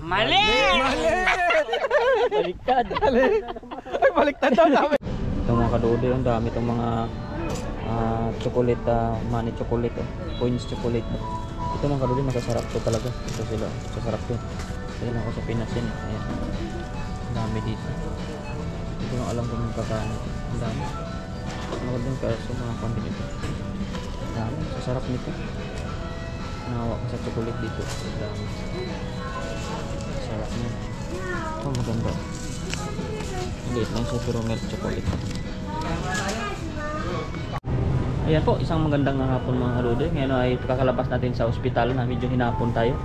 Mali! Mali! Baliktad. Ay, baliktad daw namin. Itong mga kadude, ang dami itong mga chocolate, money chocolate, coins chocolate. Ito mga kadude, masasarap to talaga. Ito sila, masasarap to. Kaya ako sa Pinas yan. Ayan. Ang dami dito. Hindi ko lang alam kung magkakano. Ang dami. Ano din ka sa mga kontin ito. Ang dami, masasarap nito. Nahawa ko sa chocolate dito. Ang dami. Masarap niya. Oh, maganda. Liit lang siya pero milk chocolate. Ayan po, isang magandang hapon mga kalude. Ngayon ay kakalabas natin sa ospital na medyo hinapon tayo.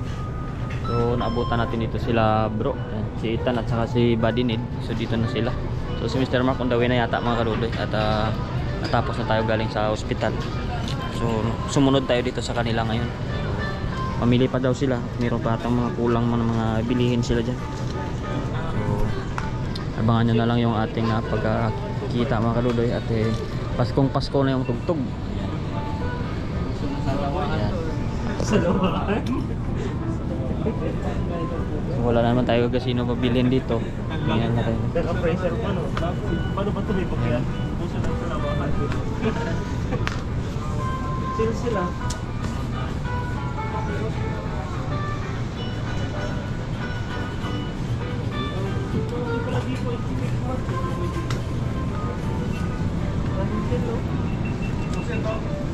So naabutan natin dito sila bro. Ayan, si Ethan at saka si Buddy Ned. So dito na sila. So si Mr. Mark on the way na yata mga kalude. At natapos na tayo galing sa ospital. So sumunod tayo dito sa kanila ngayon. Pamili pa daw sila. Meron pa atang mga kulang mga bilihin sila dyan. Abangan nyo na lang yung ating pagkakita mga kaludoy at Paskong Pasko na yung tugtog. Ayan. Wala naman tayo kasino pabilin dito. Tingnan natin. Paano ba tumibok yan? Puso na sila mga sila.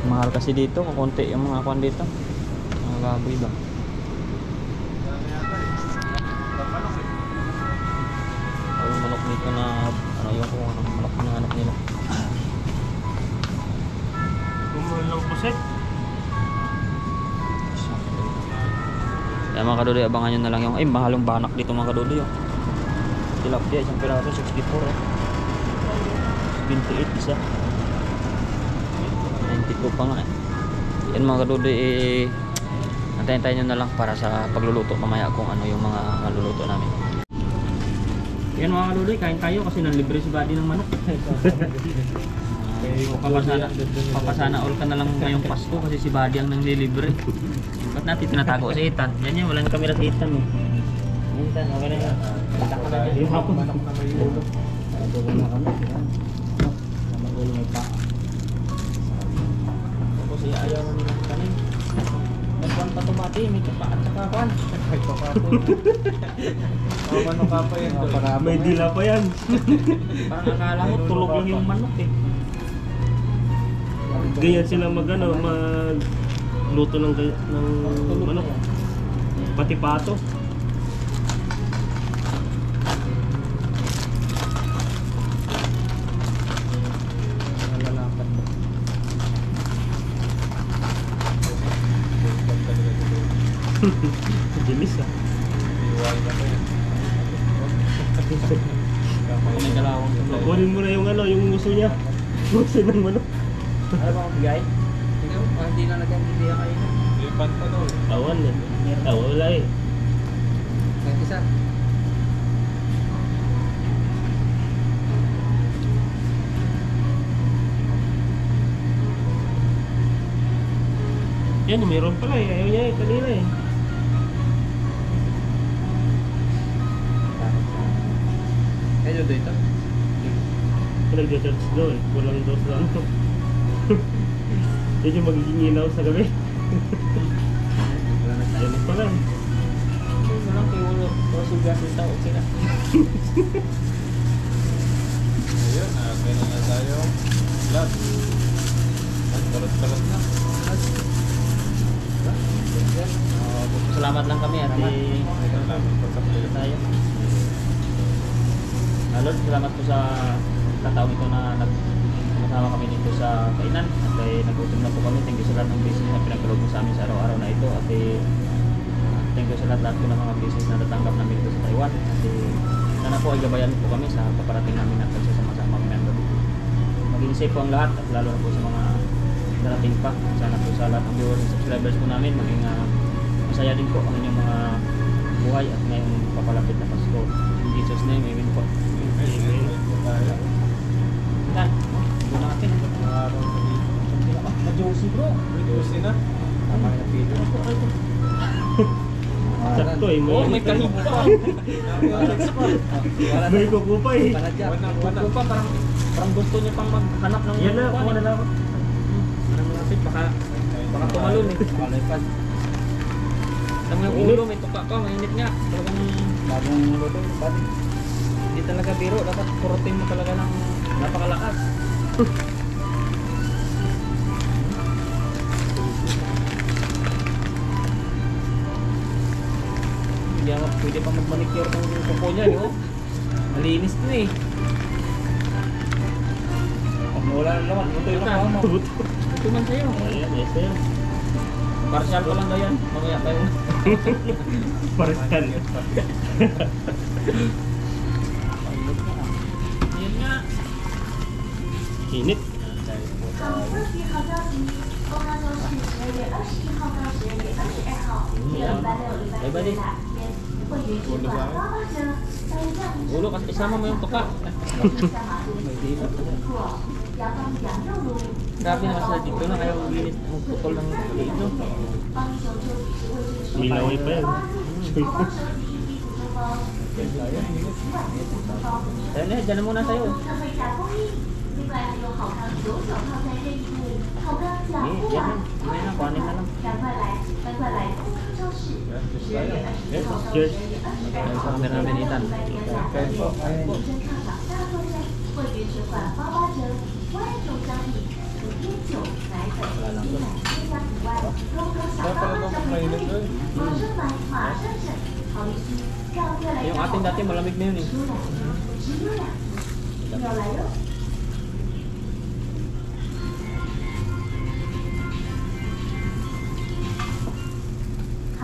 Mahal kasi dito, kukunti yung mga kwan dito. Mga baboy ba? Yung manok dito na ano yung kung anong manok na anak nila. Kumuha lang puset. Kaya mga kadudoy, abangan nyo na lang yung mahalong banak dito mga kadudoy. Tilapia, isang piraso 64 28 isa 92 pa nga yan mga kadudoy. Antayin nyo na lang para sa pagluluto mamaya kung ano yung mga maluluto namin. Yan mga kadudoy, kain tayo kasi nanlibre si Buddy ng manok. Papasana all ka na lang ngayong Pasko kasi si Buddy ang nanglilibre. Ba't natin tinatago si Ethan? Yan yan, wala nang kamera si Ethan Ethan, okay na yan. Yung hapon. Manok na may ulo. Ito na kami. May ulo may pa. Tapos ayaw na nilang kanin. Nagkuhan pa tumati, may kapa at saka kuhan. Ay, papato. Manok ka pa yan. May dila pa yan. Parang akala ko tulog lang yung manok eh. Ganyan sila magluto ng manok. Pati pato. Dilis ah. May dalawang tuloy. Kunin mo na yung gusto niya. Gusto ng manok. Ano ba ang bigay? Hindi na nag-bibigay kayo. Lipat pa doon. Awan eh. Wala eh. May isa. Yan, meron pala eh. Ayaw niya eh. Kanina eh. Medyo dito. Nag-charge daw eh. Kulang daw sa ano. Yan yung magiging ilaw sa gabi. Yan pala eh. Walang kayo ulo. Pero sugas yung tao. Okay na. Ayun, kaya na tayo. Lahat. Tarot-tarot na. Salamat lang kami at tayo. Lord, salamat po sa kataong ito na kasama kami dito sa kainan at nagutom na po kami. Thank you sa lahat ng blessings na pinagkaloob mo sa amin sa araw-araw na ito at thank you sa lahat po ng mga blessings na natanggap namin dito sa Taiwan at sana po ay gabayan po kami sa paparating namin at pagsasama-sama kami ang gabi. Maging safe po ang lahat at lalo na po sa mga darating pa. Sana po sa lahat ng viewers and subscribers po namin maging masaya din po ang inyong mga buhay at ngayong papalapit na Pasko. In Jesus' name, amen po. Yan, ito natin. Ma-juicy bro. May juicy na. Tama na pili. Sakto eh. Oh, may kahig pa. May kuko pa eh. Kuko pa, parang gusto niya pang maghanap ng Yan na, kuko, kuha na lang ako. Parang malapit, baka tumalon eh. Malipad. Alam mo yung ulo, may tuka pa, mainit nga. Talagang Bagong luto, pati. hindi talaga biro, dapat kurutin mo talaga ng napakalakas. Hindi ako pwede pa mag-manicure ng kuko niya, no? Malinis to eh. Pag wala na naman, luto yung Ito mo. Ito man sa'yo. Ayan, yes sir. Partial pa lang daw yan. Mamaya tayo. Pariskan. Yun nga. Init. 好，问题好消息，公安周是12月21号到12月22号，这个礼拜六、礼拜天的哪天会员取款8八折，大约这样一 Ulo kasi isama mo yung tuka. 下马路不错，阳光羊肉炉， Grabe naman sila dito na ayaw maglinis magputol ng dito. 帮英雄就只是为这个手 May 法 laway pa yan. 包包手机衣服中包，这是洗碗的服装包。 Ayun na, dyan na muna sa'yo. 特惠价供应，另外还有好康9小套餐任意度，好康奖不 Yan 完 na. Yan na, kuhanin na lang. 赶快来，赶快来公安超市，12月21号到12 Cheers. 月22号， Camera namin itan. 我真抗涨大作战，会员取款8八折，万种商品，除烟酒、奶粉、鸡奶、鲜虾以外，多多小到小美丽，马上买，马上省，好利息，赶快来 Yung ating dati malamig na yun eh. 出来，直优雅，要来哟！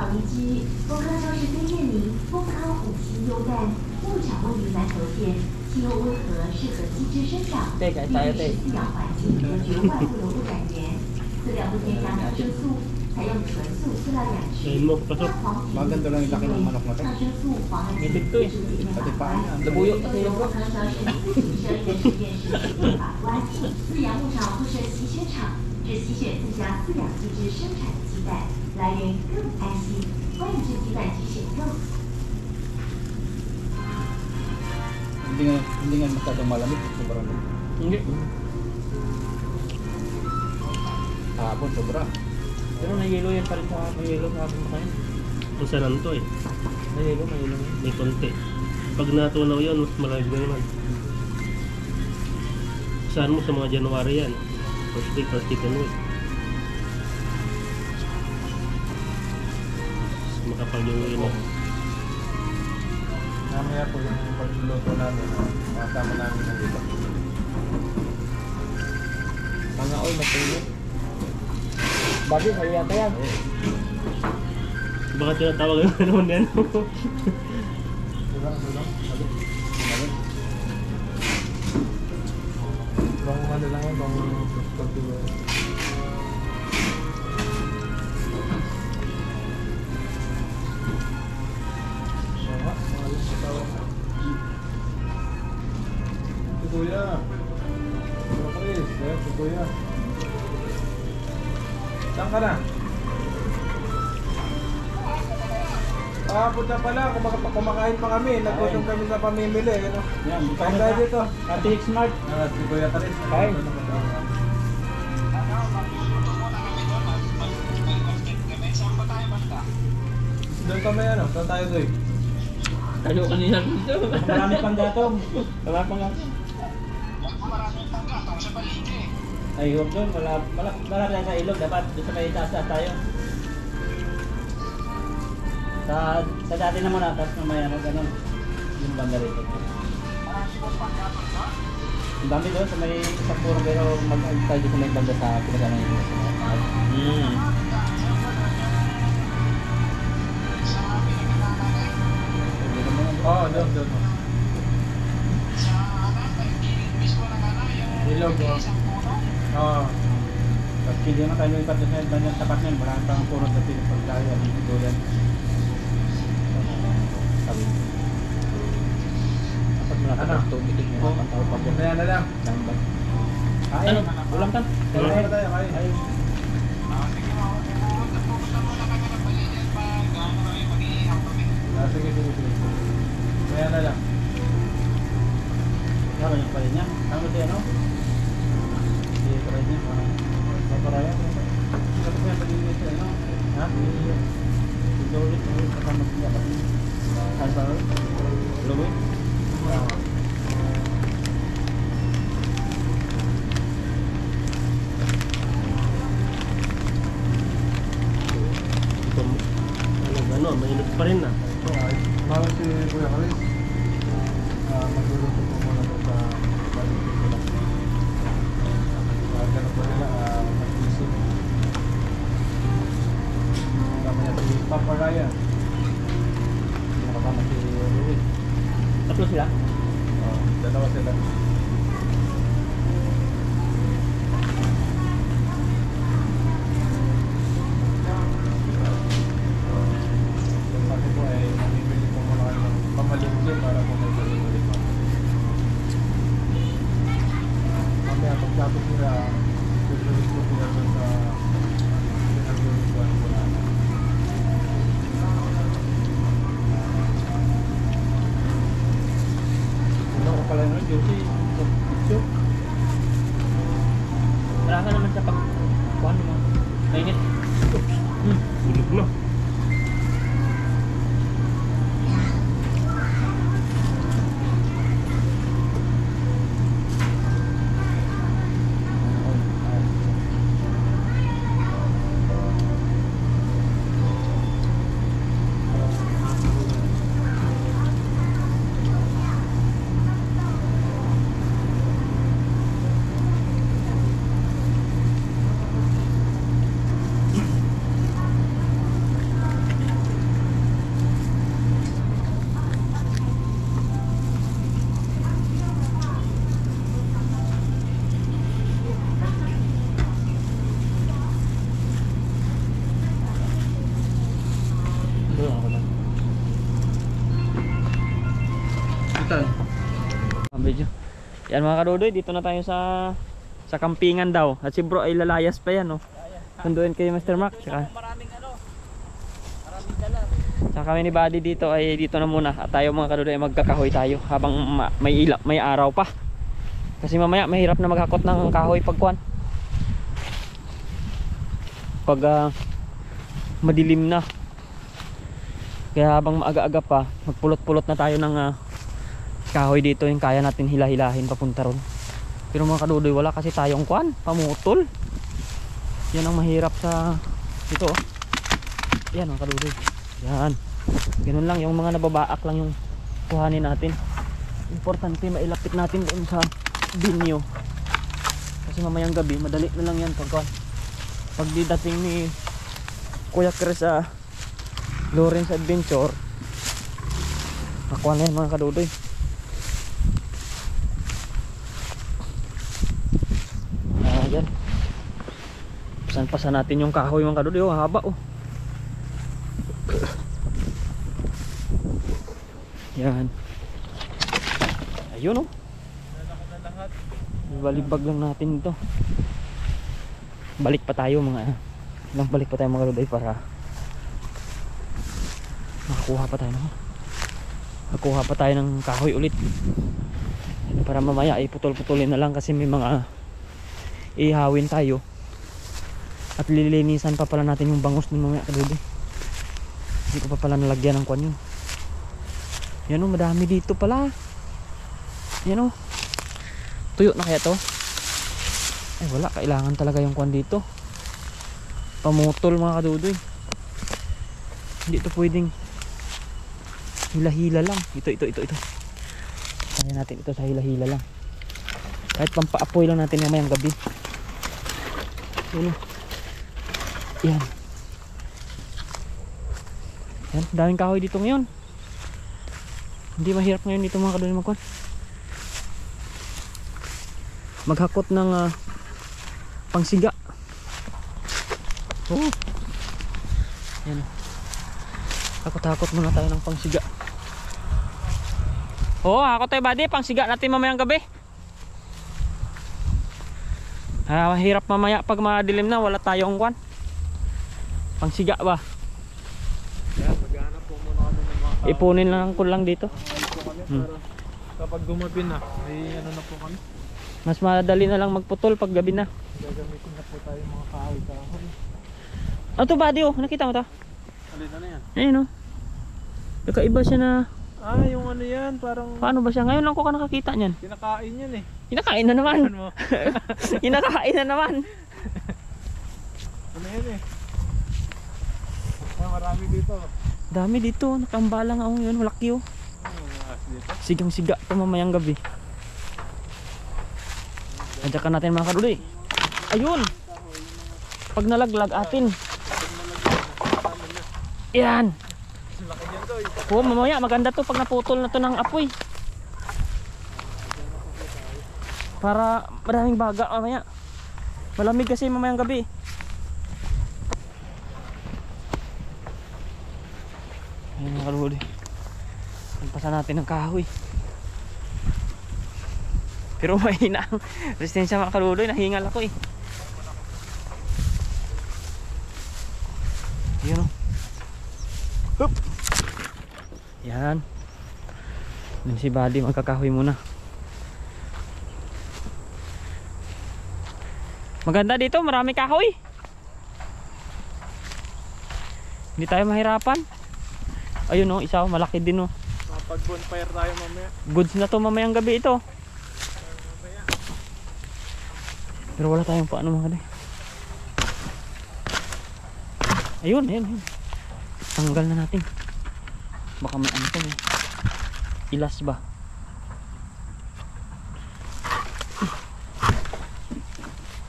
好一只丰康超市推荐您丰康5星优蛋，物产位于南投县，气候温和，适合鸡只生长，对改大家对饲养环境和绝外不流不感源，饲料不添加抗生素，采用纯素饲料养殖， Ayun mo, pasok. 让黄皮 Maganda lang yung laki ng manok na to. 抗生素、黄胺 May 基 dito eh. 是健康 Pati 法 paa 官 niya. Labuyo kasi 由 yung 丰康超市12月实验室主任法官，饲养牧场不设吸血场，只吸血自家饲养鸡只生产的鸡蛋，来源更安心。欢迎至鸡蛋机选购。 Hindi nga masyadong malamig. Sobrang lamig. Hindi. Hapon, sobra. Pero nahilo yan pa rin sa nahilo sa akin kain. Kung saan to eh. Nahilo yan. May konti. Pag natunaw yun, mas malamig na naman. Saan mo sa mga January yan? First week or second week. Makapal yung uwi mo. Mamaya po yung pagluluto namin, makasama namin ng iba. Mga oy, matulog. Babi, sa'yo yata yan. Baka tinatawag yung ano yan. Bang ano lang yan, bang pagtuloy. Si Kuya. Chris, si Kuya. Saan ka na? Punta pa lang, kumakain pa kami, naggutom kami sa pamimili. Ano? Yan, Kain tayo dito. Ate Smart. Si Kuya Chris. Kain. Doon kami ano, saan tayo doy? Tayo kanina dito. Marami pang gatong. Wala pang ako. Ay, huwag doon, wala tayo sa ilog, dapat doon sa may taas tayo. Sa dati naman na, tapos mamaya ano, ganun. Yung banda rito. Ang dami doon sa may sa puro, pero mag-tayo doon sa may banda sa pinagano yung Oo, doon. Ilog, oo. Tapos hindi naman tayo ipat doon sa bandang tapat niyan. Wala pang puro sa pinagpagdaya. Ito yan. Sabi. Dapat malapit ang tubig. Kaya na lang. Ano? Ulam ka? Kaya na tayo. Ay. sige. Kaya na lang. Kaya yung pala niya. Tama siya, no? Hindi, try niya. Paparaya. Tapos yan, pag-ibig siya, no? Ha? Ito ulit, kasama siya. Saan ba? Louis? Ano, mainit pa rin na. Mahal si Kuya Chris. Magluluto po muna doon sa balik nila. Ganun po nila, mag-isip. Kami na si Papa Ryan. Nakakama si Louis. Tatlo sila? Dalawa sila. Yung pati po ay mamimili po muna kayo ng pamalingkin para po may balik-balik pa. Mamaya pagkatapos nila, susunod po sila doon sa pinag-uruguan po natin. Ano ko pala nun, Josie? Picture? Wala ka naman sa pag-kuhan mo. Mainit. Bulog na. Itan. Medyo. Yan mga kadudoy, dito na tayo sa kampingan daw. At si bro ay lalayas pa yan, oh. Sunduin kayo Mr. Mark. Tsaka Maraming dala. Tsaka kami ni Buddy dito ay dito na muna. At tayo mga kadudoy ay magkakahoy tayo habang may araw pa. Kasi mamaya mahirap na maghakot ng kahoy pagkuhan. Pag madilim na. Kaya habang maaga-aga pa, magpulot-pulot na tayo ng kahoy dito yung kaya natin hila-hilahin papunta ron. Pero mga kadudoy, wala kasi tayong kuhan, pamutol. Yan ang mahirap sa dito, oh. Yan mga kadudoy. Yan. Ganun lang, yung mga nababaak lang yung kuhanin natin. Importante mailapit natin doon sa binyo. Kasi mamayang gabi, madali na lang yan pag didating ni Kuya Chris sa Lawrence Adventure. Nakuha na yan mga kadudoy. Ayan. Pasan natin yung kahoy mga kadudoy. Oh, haba oh. Yan. Ayun oh. Balibag lang natin ito. Balik pa tayo mga kadudoy para makakuha pa tayo ng kahoy ulit. Para mamaya ay putol-putulin na lang kasi may mga ihawin tayo. At lilinisan pa pala natin yung bangus ng mga kadudoy. Hindi ko pa pala nalagyan ng kwan yun. Yan o, madami dito pala. Yan o. Tuyo na kaya to? Ay wala, kailangan talaga yung kwan dito. Pamutol mga kadudoy. Hindi ito pwedeng hila-hila lang. Ito. Kaya natin ito sa hila-hila lang. Kahit pampaapoy lang natin mamayang gabi. Yan. Yan, daming kahoy dito ngayon. Hindi mahirap ngayon dito mga kadudoy magkwan. Maghakot ng pangsiga. Oh. Yan. Hakot-hakot muna tayo ng pangsiga. Oo, hakot tayo buddy, pangsiga natin mamayang gabi. Mahirap mamaya pag madilim na, wala tayong kwan. Pangsiga ba? Kaya maghanap po muna kami ng mga Ipunin lang ko lang dito. Kapag gumabi na, ay ano na po kami. Mas madali na lang magputol pag gabi na. Gagamitin na po tayo mga kahoy-kahoy. Ano to buddy oh? Nakita mo to? Alin na yan? Ayun oh. Nakaiba siya na. Ah, yung ano yan, parang Paano ba siya? Ngayon lang ko ka nakakita niyan. kinakain yan eh. Kinakain na naman. Ano mo? Kinakain na naman. Ano yan eh? Ah, marami dito. Dami dito. Nakambala nga oh. Yun, malaki oh. Dito. Sigang siga pa mamayang gabi. Adyakan natin mga kaduli. Ayun. Pag nalaglag atin. Yan. Laki niyan to. Oh, mamaya maganda to pag naputol na to ng apoy. Para maraming baga mamaya. Malamig kasi mamayang gabi. Ayun mga kaduli. Pampasan natin ng kahoy. Pero mahina ang resistensya mga kaluloy. Nahingal ako eh. Yun o. Hup. Yan. Yan si Buddy. Magkakahoy muna. Maganda dito. Marami kahoy. Hindi tayo mahirapan. Ayun o. Isa o. Malaki din o. Pag bonfire tayo mamaya. Goods na to mamayang gabi ito. Pero wala tayong paano mga kaduli. Ayun, ayun, ayun. Tanggal na natin. Baka may ano to eh. Ilas ba?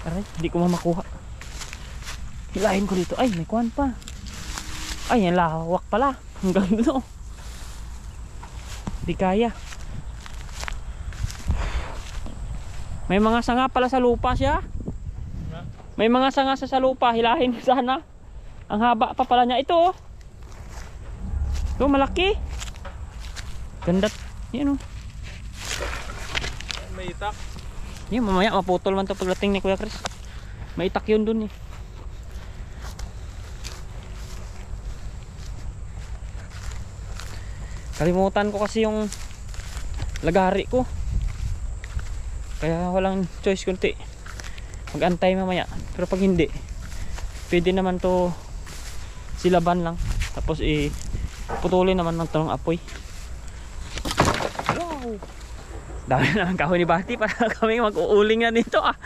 Aray, hindi ko mamakuha. Hilahin ko dito. Ay, may kuwan pa. Ay, yan lawak pala. Hanggang doon. Di kaya. May mga sanga pala sa lupa siya. May mga sanga sa lupa. Hilahin sana. Ang haba pa pala niya. Ito oh. Ito malaki. Ganda. Yan oh. May itak. Yan mamaya maputol man to pagdating ni Kuya Chris. May itak yun dun eh. Kalimutan ko kasi yung lagari ko. Kaya walang choice kunti. Mag-antay mamaya. Pero pag hindi, pwede naman to silaban lang. Tapos putulin naman ng tanong apoy. Wow! Dami na ng kahoy ni Bati para kami mag-uuling na dito ah.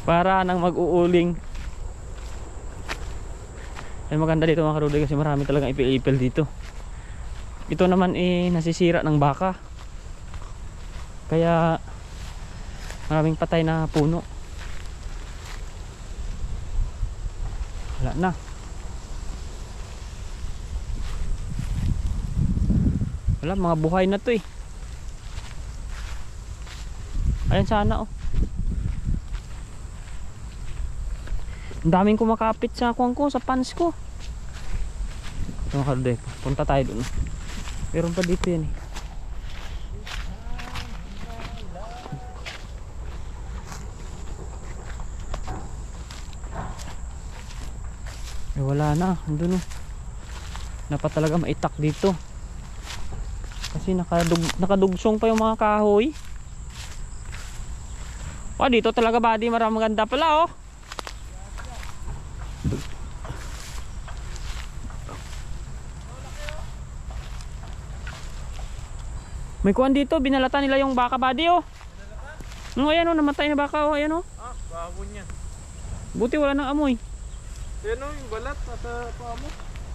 Para nang mag-uuling. Ay maganda dito mga karuday kasi marami talagang ipil-ipil dito. Ito naman nasisira ng baka. Kaya maraming patay na puno. Wala na. Wala, mga buhay na to eh. Ayan sana oh. Ang daming kumakapit sa kuwang ko, sa pants ko. Ito mga karuday, punta tayo dun. Meron pa dito yan eh. Wala na, andun oh. Dapat talaga maitak dito. Kasi nakadugsong pa yung mga kahoy. Oh, dito talaga Buddy, maraming maganda pala oh. May kuwan dito, binalatan nila yung baka Buddy oh. No, ayan oh, namatay na baka oh, ayan oh. Ah, bagon yan. Buti wala nang amoy. Yan o, yung balat nasa paa mo.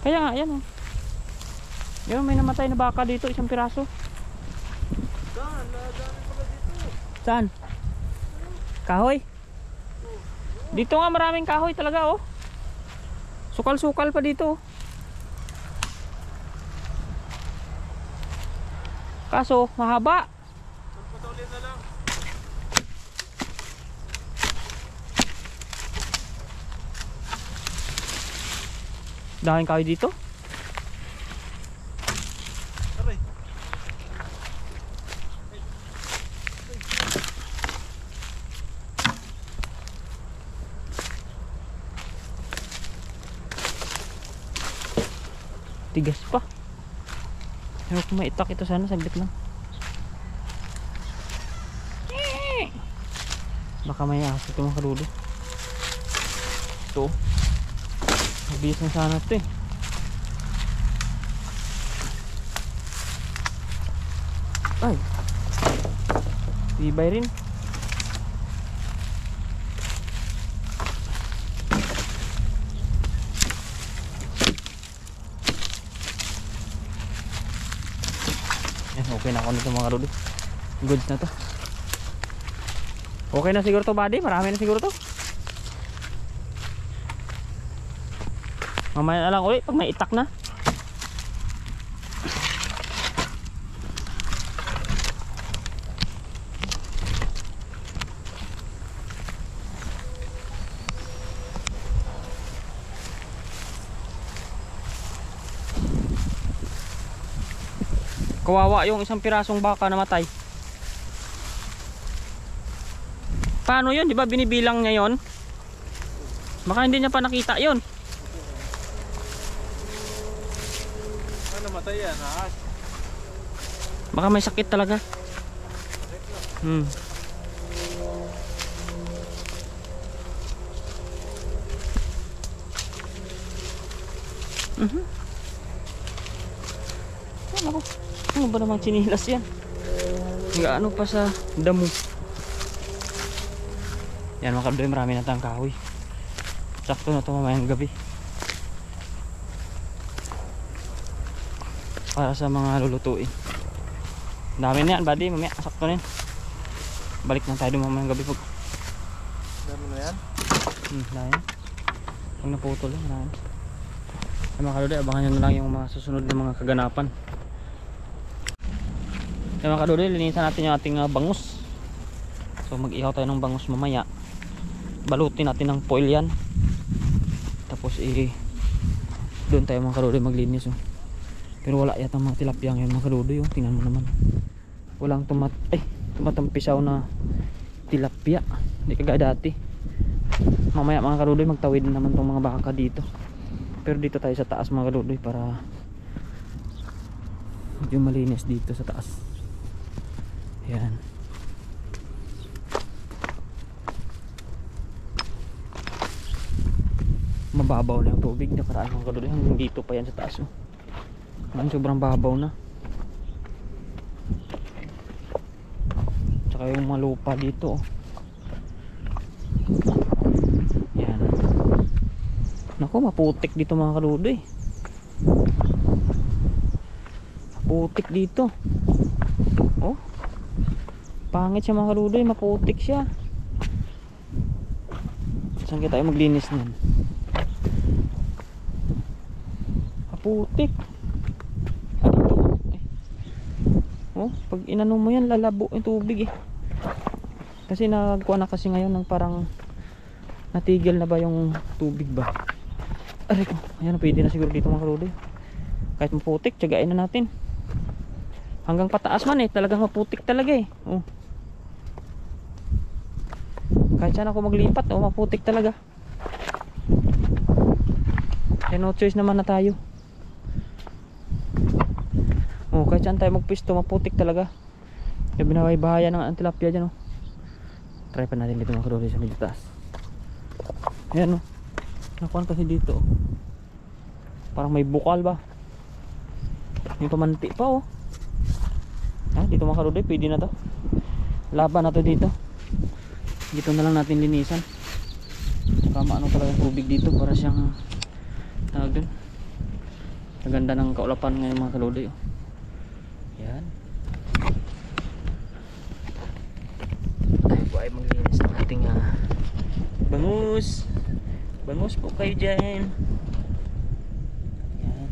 Kaya nga, ayan oh. Yan, may namatay na baka dito, isang piraso. Saan? Nadami pala dito. Saan? Kahoy? Dito nga maraming kahoy talaga oh. Sukal-sukal pa dito. Kaso mahaba. Pagpatuloy na lang. Daming kahoy dito. Aray. Tigas pa. Pero kung maitak ito sana, saglit lang. Baka may aso ito mga kadudo. Ito. Mabilis na sana ito eh. Ay. Tibay rin. Yan, okay na ako nito mga kadudo. Goods na to. Okay na siguro to, buddy. Marami na siguro to. Mamaya na lang ulit pag may itak na. Kawawa yung isang pirasong baka namatay. Paano yun? Di ba binibilang niya yon? Baka hindi niya pa nakita yon. Ano namatay yan, ha? Baka may sakit talaga. Ano ba namang chinilas yan? Gaano pa sa damo. Yan mga kabdoy, marami na tayong kahoy. Sakto na ito mamayang gabi. Para sa mga lulutuin. Dami na yan, buddy. Mamaya, sakto na yan. Balik na tayo mamayang gabi. Dami na yan? Dami na. Pag naputol lang, marami. Ay mga kadudoy, abangan nyo na lang yung mga susunod na mga kaganapan. Ay mga kadudoy, linisan natin yung ating bangus. So mag-ihaw tayo ng bangus mamaya. Balutin natin ng foil yan. Tapos doon tayo mga kadudoy maglinis. Pero wala yata mga tilapia ngayon mga kadudoy. Tingnan mo naman. Walang tumatampisaw na tilapia. Hindi kagaya dati. Mamaya mga kadudoy magtawid naman tong mga baka dito. Pero dito tayo sa taas mga kadudoy para medyo malinis dito sa taas. Ayan. Mababaw na yung tubig. Nakaraan mga kadudoy. Hanggang dito pa yan sa taas. Sobrang babaw na. Tsaka yung mga lupa dito. Yan. Naku, maputik dito mga kadudoy. Maputik dito. Oh. Pangit siya mga kadudoy. Maputik siya. Saan kaya tayo maglinis niyan? Maputik. Oh, pag inano mo yan lalabo yung tubig eh. Kasi nagkuha na kasi ngayon ng parang natigil na ba yung tubig ba. Aray ko, ayan, pwede na siguro dito mga kadudoy. Kahit maputik, tiyagain na natin. Hanggang pataas man eh, talagang maputik talaga eh. Oh. Kahit saan ako maglipat, oh, maputik talaga. Kaya no choice naman na tayo. Oh, kahit saan tayo magpisto, maputik talaga. Yung binaway-bahaya ng tilapia dyan, oh. Try pa natin dito mga kadudoy sa medyo taas. Ayan, oh. Nakuhan kasi dito, oh. Parang may bukal ba? Yung pamanti pa, oh. Ah, dito mga kadudoy, pwede na to. Laban na to dito. Dito na lang natin linisan. Kama ano talaga tubig dito para siyang tawag dun. Maganda ng kaulapan ngayon mga kadudoy, oh. Yan. Tayo po ay maglinis ng ating bangus. Bangus po kayo dyan. Yan.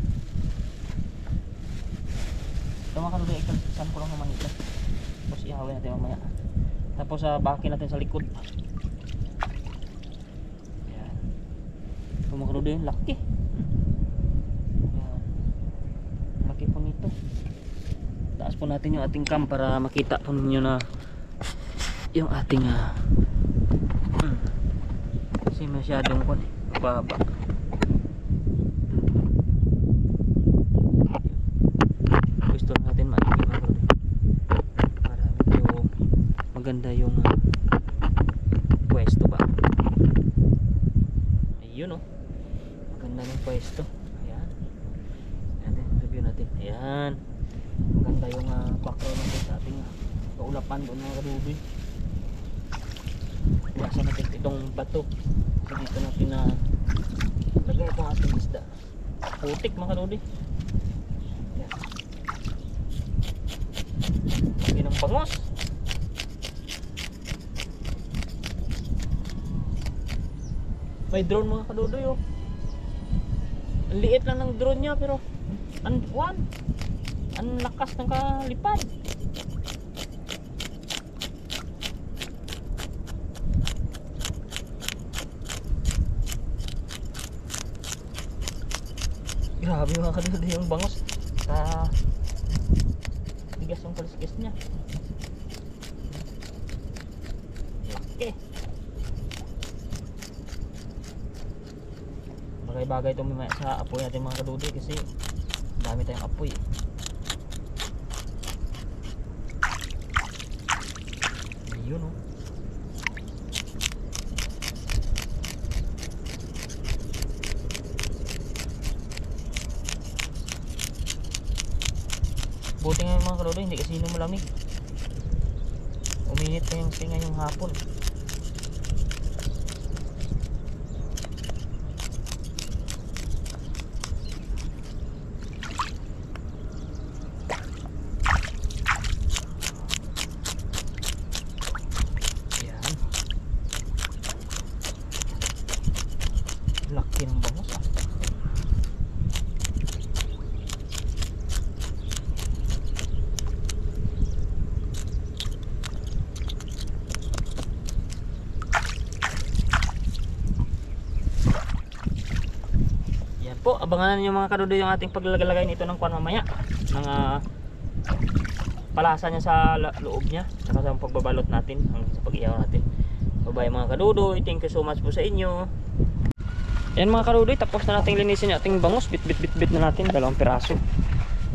Ito mga kadudoy, ikalpisan ko lang naman ito. Tapos ihawin natin mamaya. Tapos bakin natin sa likod. Yan. Ito mga kadudoy, laki. Yan. Laki po nito. Taas po natin yung ating cam para makita po ninyo na yung ating kasi masyadong baba. Ganda ng pwesto. Ayan. Ayan, review natin. Ayan. Maganda yung background natin sa ating kaulapan doon mga kadudoy. Iwasan natin itong bato. So dito natin na lagay itong ating isda. Putik mga kadudoy. Ayan. Lagi ng bangos. May drone mga kadudoy oh. Ang liit lang ng drone niya pero ang lakas ng kalipad. Grabe mga kadudoy yung bangos sa bigas ng kaliskis niya. Laki. Bagay-bagay itong mamaya sa apoy natin mga kadudoy kasi dami tayong apoy. Ayun oh. Buti nga mga kadudoy hindi kasi malamig. Uminit pa yung singa yung hapon. Laki ng bangos ah. Yan po, abangan niyo mga kadudoy yung ating paglalagay nito ng kwan mamaya ng palasa niya sa loob niya saka sa pagbabalot natin hanggang sa pag-ihaw natin. Bye mga kadudoy, thank you so much po sa inyo. Yan mga kadudoy, tapos na nating linisin yung ating bangus. Bit na natin, 2 piraso.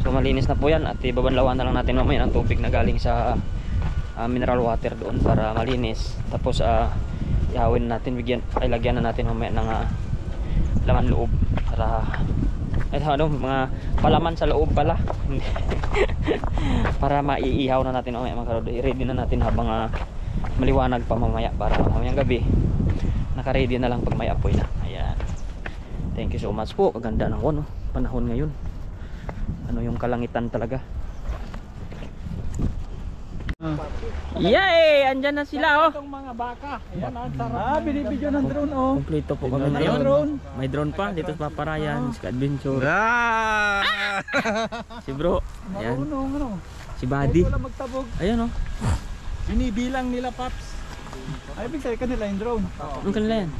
So malinis na po yan at ibabanlawan na lang natin mamaya ng tubig na galing sa mineral water doon para malinis. Tapos ihawin natin, lagyan na natin mamaya ng laman loob para mga palaman sa loob pala. Para maiihaw na natin mamaya mga kadudoy. Ready na natin habang maliwanag pa mamaya para mamayang gabi naka-ready na lang pag may apoy na. Ayan. Thank you so much po. Kaganda ng panahon ngayon. Ano yung kalangitan talaga. Yay! Andyan na sila oh. Itong mga baka. Ayan ang sarap. Binibidyo ng drone oh. Kompleto po kami May ngayon. drone. May drone pa dito sa Paparayan, sa Adventure. Si bro. Ayan. Marunong Si Buddy. Wala magtabog. Ayan oh. Binibilang nila Paps. Ay, ibig sabihin kanila yung drone. Ang kanila yan.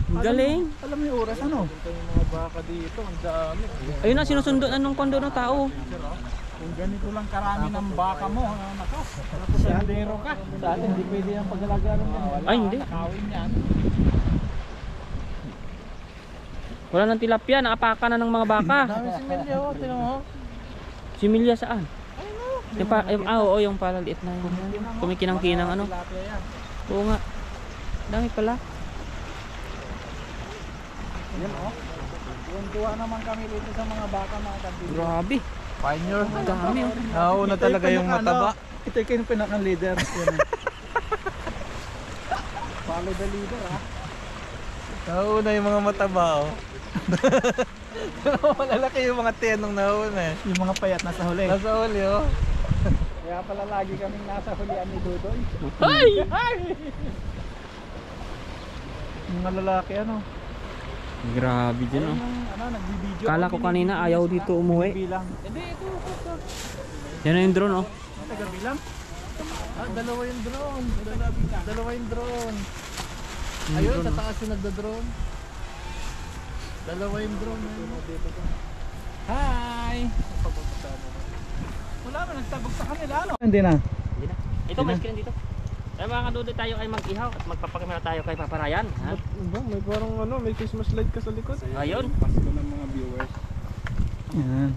Ang galing. Alam mo yung oras ano? Yung mga baka dito, ang dami. Ayun na, sinusundo na nung kondo ng tao. Kung ganito lang karami ng baka mo, nakas. Tapos sandero ka. Sa atin, hindi pwede yung pag-alagaan yan. Ay, hindi. Nakawin yan. Wala nang tilapia, naapakan na ng mga baka. Dami similya oh, tinan mo. Similya saan? Oo, yung palaliit na yun. Kumikinang-kinang ano. Tilapia yan. Oo nga. Dami pala. Yan oh. Tuwan-tuwa naman kami dito sa mga baka mga kabili. Grabe. Pioneer. Ang dami oh. Nauna talaga yung mataba. Ito yung pinakang leader. Follow the leader ha. Nauna yung mga mataba oh. Malalaki yung mga tenong nauna eh. Yung mga payat nasa huli. Nasa uli oh. Kaya pala lagi kaming nasa hulian ni Dudoy. Ay! Mga lalaki ano. Grabe din oh. Nagbibideo. Kala ko kanina ayaw dito umuwi. Bilang. Hindi, ito. Yan na yung drone oh. Taga-bilang? Dalawa yung drone. Dalawa yung drone. Ayun, sa taas yung nagda-drone. Dalawa yung drone. Hi! Wala ba, nagtabog sa kanila ano? Hindi na. Hindi na. Ito may screen dito. Kaya mga kadudoy tayo ay mag-ihaw at magpapakamera tayo kay Paparayan. Ha? May parang may Christmas light ka sa likod. Ayun. Pasko ng mga viewers. Yan.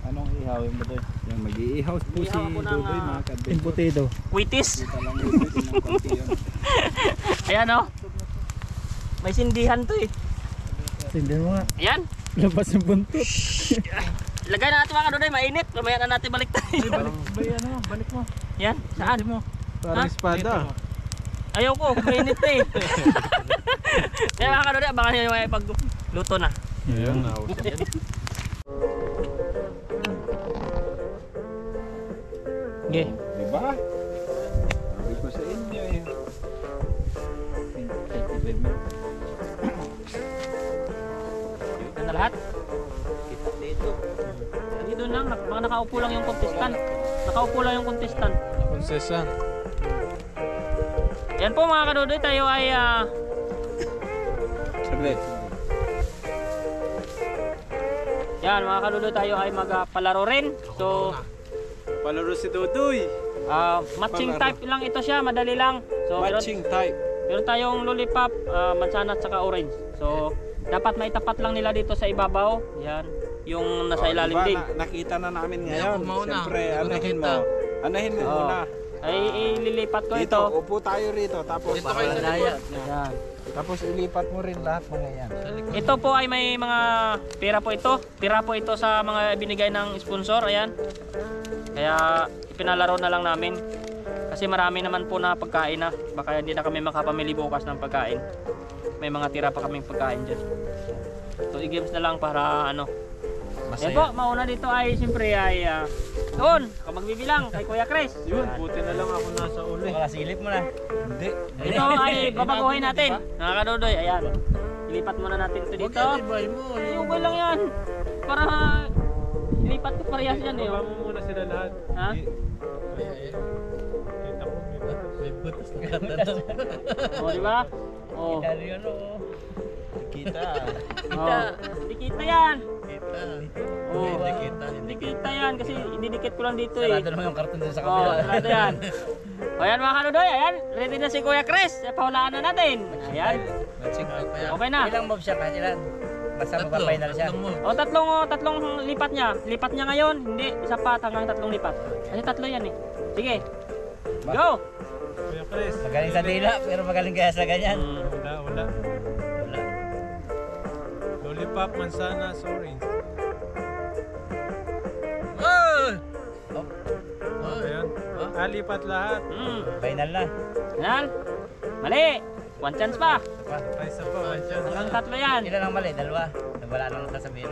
Anong ihawin mo doon? Yan, mag-iihaw po si Iihaw ako ng, Dudoy mga kadbe. Imputido. Quitis. Kita lang Dudoy, tinang konti yun. Ayan oh. May sindihan to eh. Sindihan mo nga. Ayan. Labas yung buntot. Lagay na natin mga kaduday, mainit. Mamaya na natin balik tayo. Balik mo. Yan, saan? mo. Parang espada. Ayaw ko, mainit na eh. Kaya mga kaduday, baka nyo yung pagluto na. Ayan. Okay. Diba? Sabi ko sa inyo eh. 35 minutes. Ito na lahat. Kita dito. Dito lang, mga nakaupo lang yung contestant. Nakaupo lang yung contestant. Prinsesa. Yan po mga kadudoy, tayo ay Sabit. yan mga kadudoy, tayo ay magpalaro rin. So Palaro si Dudoy. matching Palaro. type lang ito siya, madali lang. So type. meron tayong lollipop, mansanas at saka orange. So dapat maitapat lang nila dito sa ibabaw. Yan, yung nasa ilalim din. Nakita na namin ngayon. Siyempre, anahin mo. Anahin mo muna. Ay ililipat ko Dito, ito. upo tayo rito. Tapos, Yan. tapos ilipat mo rin lahat mga yan. Ito po ay may mga pera po ito. Tira po ito sa mga binigay ng sponsor. Ayan. Kaya ipinalaro na lang namin. Kasi marami naman po na pagkain na. Baka hindi na kami makapamili bukas ng pagkain. May mga tira pa kaming pagkain dyan. So i-games na lang para ano. Yan po, mauna dito ay siyempre ay doon, ako magbibilang kay Kuya Chris. Yun, buti na lang ako nasa uli. Baka silip mo na. Hindi. Ito ay babaguhin natin. Mga kadudoy, ayan. Ilipat muna natin ito dito. Ibay mo. Ay, okay lang yan. Para ilipat ko parehas yan eh. Baba mo muna sila lahat. Ha? Kita ko, may butas na O, di ba? O. Kita. Hindi kita yan. Kita. Oh, hindi kita yan kasi ididikit ko lang dito eh. Sarado naman yung karton dun sa Oh, kabila. sarado yan. O yan mga kanudoy, ayan. Ready na si Kuya Chris. Pahulaan na natin. Ayan. Okay na. Ilang moves siya kahit ilan? Basta magpa-final siya. O tatlong lipat niya. Lipat niya ngayon. Hindi, isa pa hanggang tatlong lipat. Kasi tatlo yan eh. Sige. Go! Kuya Chris. Magaling sa dila pero magaling kaya sa ganyan. Wala. Lollipop, mansanas, orange. Ayan. Alipat lahat. Final na. Yan. Mali. One chance pa. Ay, isa pa. Hanggang tatlo yan. Ilan ang mali? Dalawa. Wala nang sasabihin.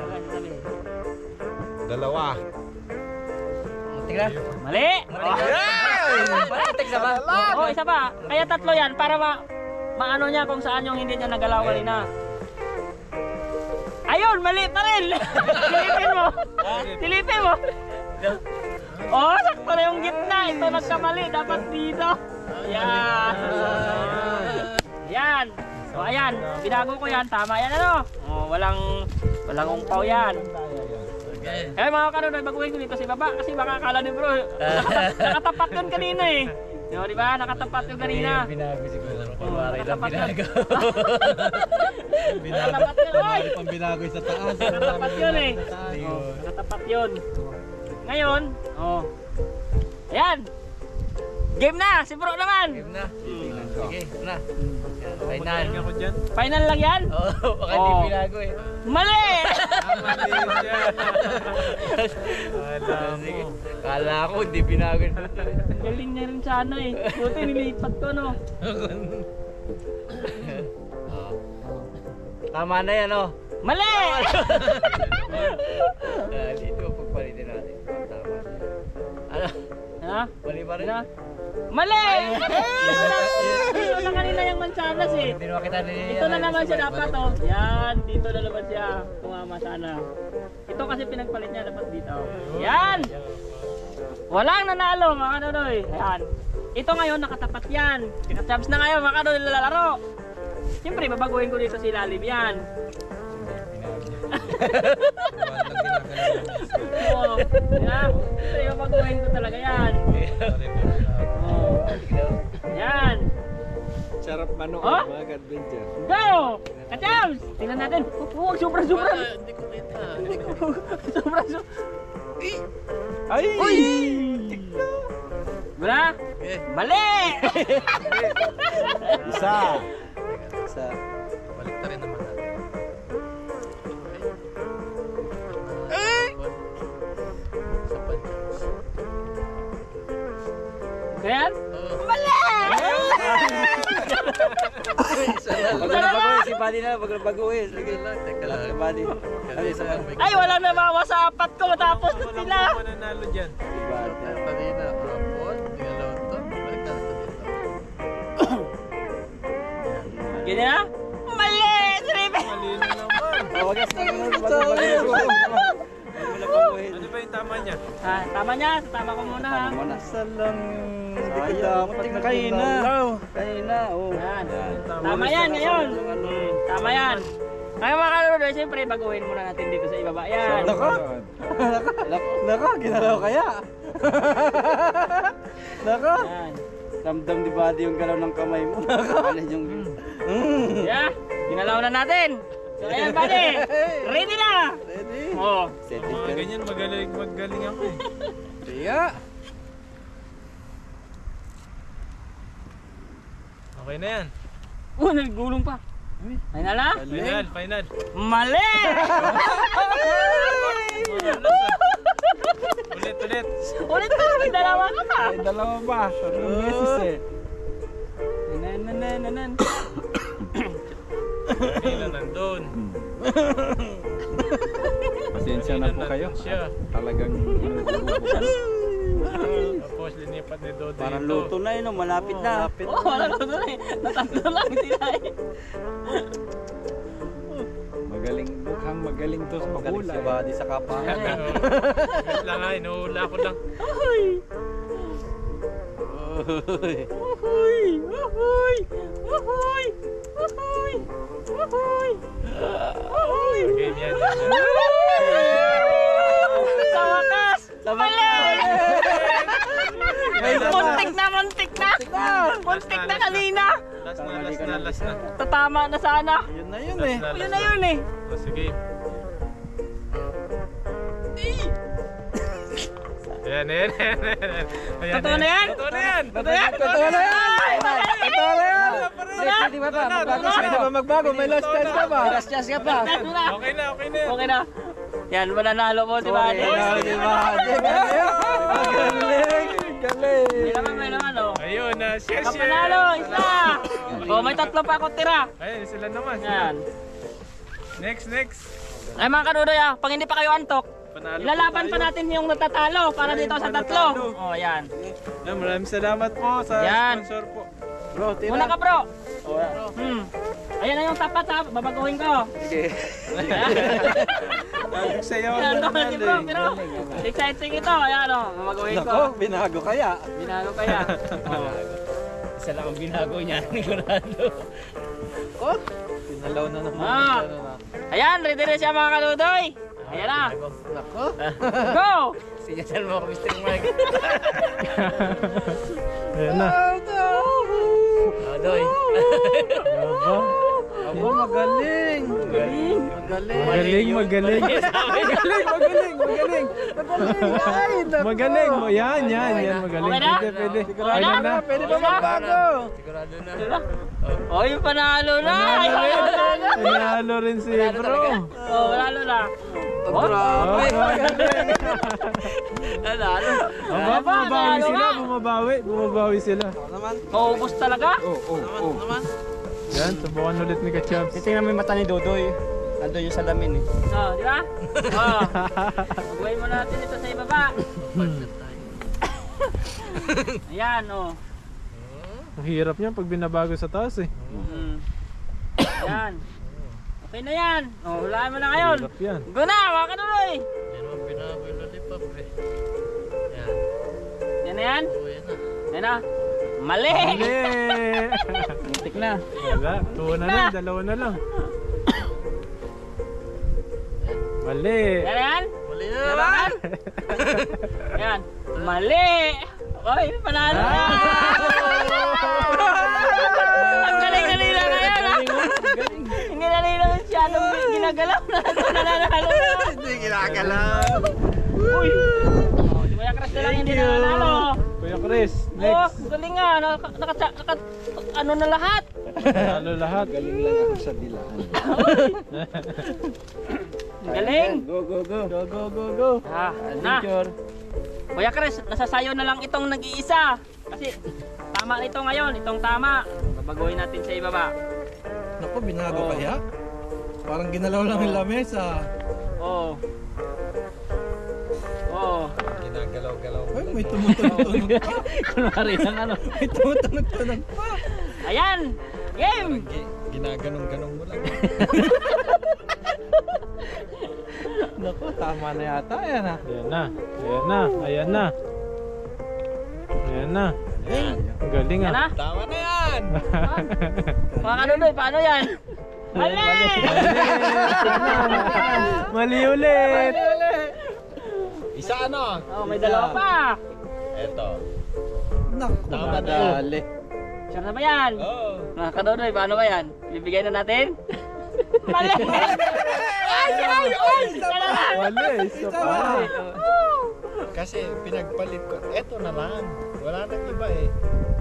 Dalawa. Tingnan. Mali. Matik na ba? Oo, isa pa. Kaya tatlo yan para maano niya kung saan yung hindi niya nagalaw kanina. Ayun, mali pa rin. Silipin mo. Silipin mo. Oh, sakto na yung gitna. Ito nagkamali. Dapat dito. Yan. Yan. So, ayan. Binago ko yan. Tama yan, ano? Oh, walang umpaw yan. Eh, mga kanunoy, baguhin ko dito si baba. Kasi baka akala ni bro, nakatapat yun kanina eh. Yo, di ba? Nakatapat yun kanina. Binago siguro. Kunwari lang binago. Binago. Nakatapat yun, oy! Pang binago sa taas. Nakatapat yun eh. Oh, nakatapat yun. Ngayon, oh. Ayan. Game na! Si bro naman! Game na. Sige, na. Final. Ako dyan. Final lang yan? Oo, baka hindi Oh. binago eh. Mali! Sige. Kala ko hindi binago. Galing niya rin sana eh. Buti nilipat ko, no? Tama na yan, oh. Mali! Dito, pagpalitin natin. Tama. Ano? Ha? Mali pa rin. Na? Mali! Dito na kanina yung mansanas eh. Hindi naman kita Ito na naman siya dapat, oh. Yan, dito na naman siya. Tumama sana. Ito kasi pinagpalit niya dapat dito. Yan! Walang nanalo, mga kanunoy. Ayan. Ito ngayon, nakatapat yan. Champs na ngayon, mga kanunoy, lalaro. Siyempre, babaguhin ko dito si Lalim yan. Oo. Yan. Siyempre, babaguhin ko talaga yan. Oo. Yan. Sarap manood, Oh? mga ka-adventure. Go! Kachams! Tingnan natin. Huwag, sobra-sobra. Hindi ko kita. Sobra-sobra. Ay! Uy! Wala? Mali! Isa! Isa. rin naman natin. Sa Panchans. Ganyan? Oo. Mali! Isa na Wag lang. na bago si Buddy na, wag na bago eh. Sige Teka lang, teka lang. Si Buddy. Ano isa pa? Ay, wala na mawa sa apat ko. Matapos na sila. Mananalo dyan. Kanina, hapon, tingalaw to. Balik na ito dito. Ganyan na? Mali! Sribe! Mali na naman. Wagas na Ano ba yung tama niya? Ah, tama niya. Tama ko muna ha. Tama na. Salang Hindi ko dapat kanina. Kanina, oh. Yan. Tama yan ngayon. Tama yan. Ngayon mga kaluludoy, siyempre baguhin muna natin dito sa ibaba. Yan. Nako, ginalaw kaya. Nako. Yan. Ramdam di ba yung galaw ng kamay mo? Ano yung... Yeah. Ginalaw na natin. So ayan buddy. Ready na. Ready? Oh. Mga ganyan, magaling ako eh. Kaya. Okay na yan. Nagulong pa. Ay na lang. Final. Mali! Ulit. Ulit pa, may dalawa ka pa. Ay, dalawa ba? Tatlong beses eh. Nan. Kanina nandun. Pasensya na po kayo. Siya. Talagang inuubukan. Tapos linipat ni Dodo Parang ito. luto na yun, oh, malapit na. Oo, wala ko doon eh. Natatlo lang sila eh. Mukhang magaling to sa magula. Magaling si Buddy sa kapangan. Wait lang ha, inuhula ko lang. Uy! Uy! Uy! Uy! Uy! Uy! Uy! Game yan. Sa wakas! Mali! Muntik na! Muntik na kanina! Last na. Tatama na sana. Yun na yun eh. Yun na yun eh. Oh, sige. Ayan. Totoo na yan? Totoo na yan. Totoo yan? Totoo na yan! Ay, Totoo na yan! Pwede ba ba? Pwede ba magbago? May last chance ka ba? Last chance ka pa. Okay na yan. Okay na. Yan, mananalo mo, di ba? Di ba? Galing! May naman, oh. Ayun na, share. Kapanalo, isa! Oh, may tatlo pa ako tira. Ayun, sila naman. Yan. Next. Ay mga kanudoy ah, pag hindi pa kayo antok, Panalo ilalaban po pa tayo. natin yung natatalo para dito sa tatlo. Oh, yan. Maraming salamat po sa Yan. sponsor po. Bro, tira. Una ka, bro. Ayan na yung tapat ha, babaguhin ko. Sige. Sayaw Ayan, na no, si bro, pero exciting ito. Ayan o, babaguhin ko. Nako, binago kaya. Binago kaya. Oh. Isa lang ang binago niya, sigurado. Oh, pinalaw na naman. Ah. Ayan, ready na siya mga kanudoy. Ayan na. Nako. Go! Sinyasal mo ako, Mr. Mark. Ayan na. Doy. Aba, magaling. Magaling. Magaling mo. Yan. Magaling. Okay na? Pwede. Okay na? Pwede ba magbago? Sigurado na. Oh, yung panalo na! Panalo rin si bro. Oh, panalo na. Grabe, magaling. Panalo. Bumabawi sila. Naman. Maubos talaga? Naman. Yan, subukan ulit ni Kachabs. Titingnan mo yung mata ni Dodoy. Nandun yung salamin eh. Oh, di ba? Oh. Pagawin mo natin ito sa ibaba. Ayan, oh. Ang hirap niya pag binabago sa taas eh. Ayan. Okay na yan. Oh, hulaan mo na ngayon. Hirap yan. Go na, mga kanuloy. Yan ang binago yung lollipop eh. Yan. Yan na yan? Oo, yan na. Yan na. Mali! Muntik na. Wala, tuwa na lang, dalawa na lang. Mali. Yan na yan? Mali Yan na yan? Yan. Mali! Oy, panalo na! Ang galing na nila ngayon, ha? Hindi na nila masyadong ginagalaw na. Nananalo na. Hindi ginagalaw. Uy! Oh, si Kuya Chris na lang hindi nanalo. Kuya Chris, Oh, next. galing nga. Ano na lahat. Panalo lahat. Galing lang ako sa dilaan. Galing! Go, go, go. Go, go, go, go. Ah, na! Kuya Chris, nasa sayo na lang itong nag-iisa. Kasi tama na ito ngayon, itong tama. Babaguhin natin sa ibaba. Naku, binago kaya? Parang ginalaw lang yung lamesa. Oo. Oo. Ginagalaw-galaw. Ay, may tumutunog-tunog pa. Kunwari lang ano. May tumutunog-tunog pa. Ayan! Game! Ginaganong-ganong mo lang. Naku, tama na yata yan ha. Ayan na. Ayan na. Ayan na. Ayan na. Ang galing Yan ah. na. Tama na yan! Mga kanunoy, paano yan? Mali! Mali ulit. Isa ano? Oh, may dalawa pa. Eto. Naku, Tama na. madali. Sure na ba yan? Oo. Mga kanunoy, paano ba yan? Bibigay na natin? Mali! Ay! Mali. Isa pa. Mali. Kasi pinagpalit ko. Eto na lang. Wala nang iba eh.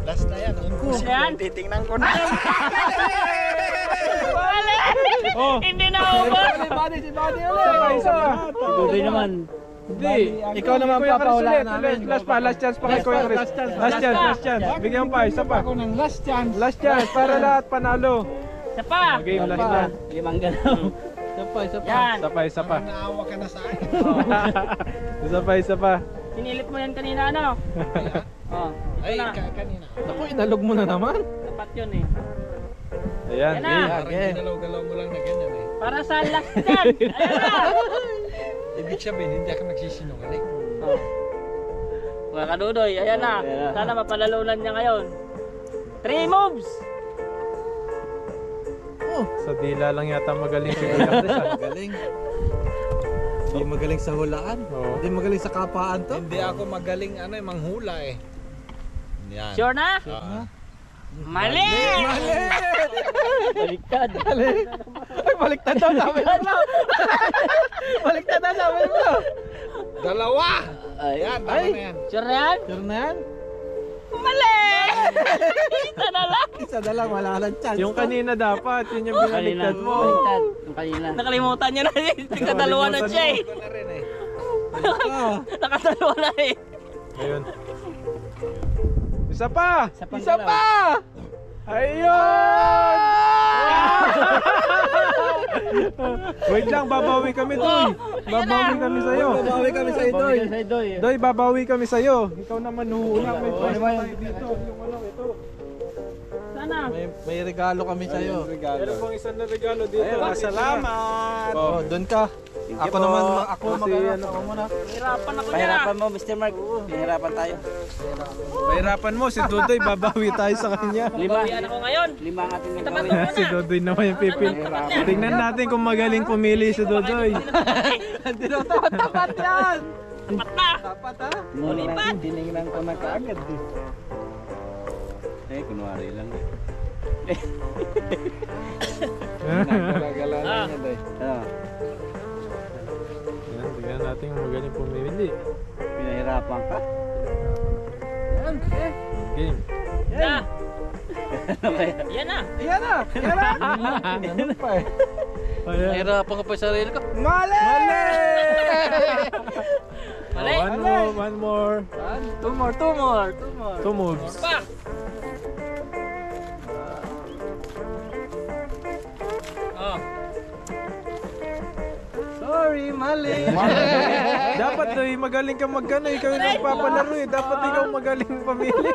Last na yan. Yan? Titingnan ko na. Mali! Oh. Hindi na ubos! Isa pa, isa pa. Dudoy naman. Hindi. Ikaw naman papahulaan namin. Last pa, last chance pa kay Kuya Chris. Last chance, last chance. Bigyan mo pa, isa pa. Ako ng last chance. Last chance para lahat panalo. Isa pa! Game last chance. Limang galaw. Isa pa, isa pa. Yan! Isa pa, isa pa. Naawa ka na sa akin. Isa pa, isa pa. Sinilit mo yan kanina ano? Oh, Ay, ito na. kanina. Ako, inalog mo na naman. Tapat yun eh. Ayan, Yan na. game. Parang ginalaw-galaw mo lang na ganyan eh. Para sa last chance! Ayan na! Ibig sabihin, hindi ako nagsisinungaling. Oh. Mga kanunoy, ayan na. Sana mapalalunan niya ngayon. 3 moves! Sa dila lang yata magaling si Kuya Chris. ah. Galing. Hindi magaling sa hulaan. Oo. Hindi magaling sa kapaan to. Hindi ako magaling manghula eh. Yan. Sure na? Mali! Mali! Baliktad. Ay, baliktad daw sabi mo. Baliktad daw sabi mo. Dalawa! Ayan, tama na yan. Sure na yan? Sure na yan? Mali! Isa na lang! Isa na lang, wala nang chance. Yung kanina dapat, yun yung binaliktad mo. Baliktad. Yung kanina. Nakalimutan niya na eh. Nakadalawa na siya eh. Ito na rin eh. Nakadalawa na eh. Ayun. Isa pa! Isa pa! Ayun! Wait lang, babawi kami, Doy. Babawi kami sa'yo. Babawi kami sa ito eh. Doy, babawi kami sa'yo. Ikaw naman huhula. May first tayo dito. Yung ano, ito. Sana? May regalo kami sa iyo. Meron pang isang na regalo dito. Salamat! Oh, doon ka. Ako naman, ako mag-ano. Ako muna. Hirapan ako niya. Pahirapan mo, Mr. Mark. Pahirapan tayo. Pahirapan mo, si Dodoy, babawi tayo sa kanya. Bawian ako ngayon. 5 ang ating Tapat nagawin. mo Si muna. Dodoy naman yung pipil. Tingnan natin kung magaling pumili si Dodoy. Hindi na tapat yan. Tapat na. Tapat ha. Lipat. Tinignan ko na kaagad eh. Kunwari lang eh. Gala-gala Ah. niya doy. Ah, Yan, tingnan natin kung magaling pumili. pinahirapan ka. Game. Na. Yan na. Yan na. Yan na. Ganun pa eh. Ayan. Nahirapan ko pa yung sarili ko. Mali! Mali. One more. 2 more. 2 moves. Pa. Oh. Sorry, mali. Dapat Doy, magaling ka magkano. Ikaw yung nagpapalaro eh. Dapat ikaw magaling pamili.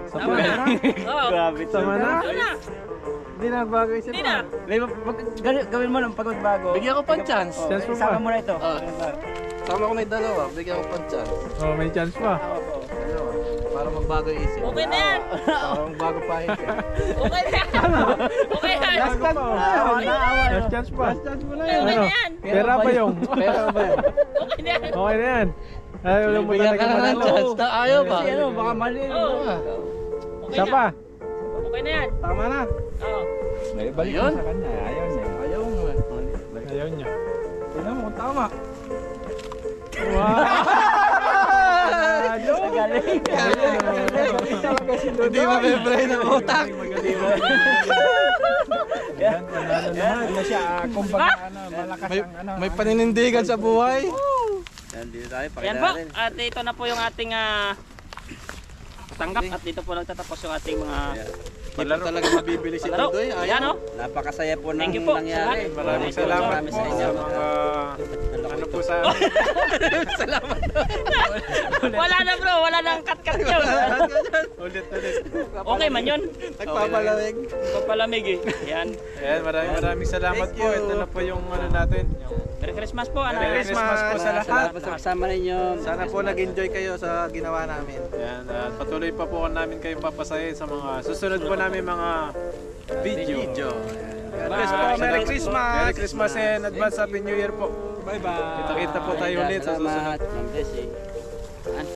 Tama na. Oh. Grabe to. Sama na? Ano na? Hindi na bagay siya. Hindi na. Gawin mo lang pag magbago. Bigyan ko pang chance. Chance mo Isama pa. mo na ito. Sama ko na yung dalawa. Bigyan ko pang chance. Oh, may chance pa. Dalawa. Para magbago yung isip. Okay na yan. Para magbago pa isip. Okay na yan. Okay na yan. Last chance pa. Last chance pa. Chance mo na Okay yan. Ano? na yan. Pera pa yung. Pera ba yan? Okay na yan. Okay na yan. Ay, wala mo talaga manalo. Ayaw ba? Kasi ano, baka mali. Oh. Okay Isa na. pa. Okay na yan. Tama na. Oh. May balik mo sa kanya. Ayaw niya. Ayaw mo. Ayaw niya. Tingnan mo kung tama. Wow! Galing. Hindi mabibray ng utak. Yan, panalo naman. Ano siya, kumbaga malakas ang may paninindigan sa buhay. Yan, dito tayo. Yan po, at ito na po yung ating tanggap at dito po nagtatapos yung ating mga Hindi po talaga mabibili si palaro. Tudoy. Yan o. Napakasaya po Thank ng you po. nangyari. Maraming salamat Maraming po sa inyo. sa mga ano po sa amin. Wala na bro, wala nang cut-cut yun. Ulit. Okay man yun. Nagpapalamig. Papalamig eh. Yan. Ayan, maraming salamat po. Ito na po yung ano natin. Merry Christmas po. Merry Christmas po sa lahat. Salamat sa kasama ninyo. Sana po nag-enjoy kayo sa ginawa namin. Yan, at patuloy pa po namin kayong papasahin sa mga susunod po namin mga video. Merry Christmas! Merry Christmas and advance Happy New Year po. Bye-bye! Kita-kita po tayo ulit sa susunod. Salamat. God bless you.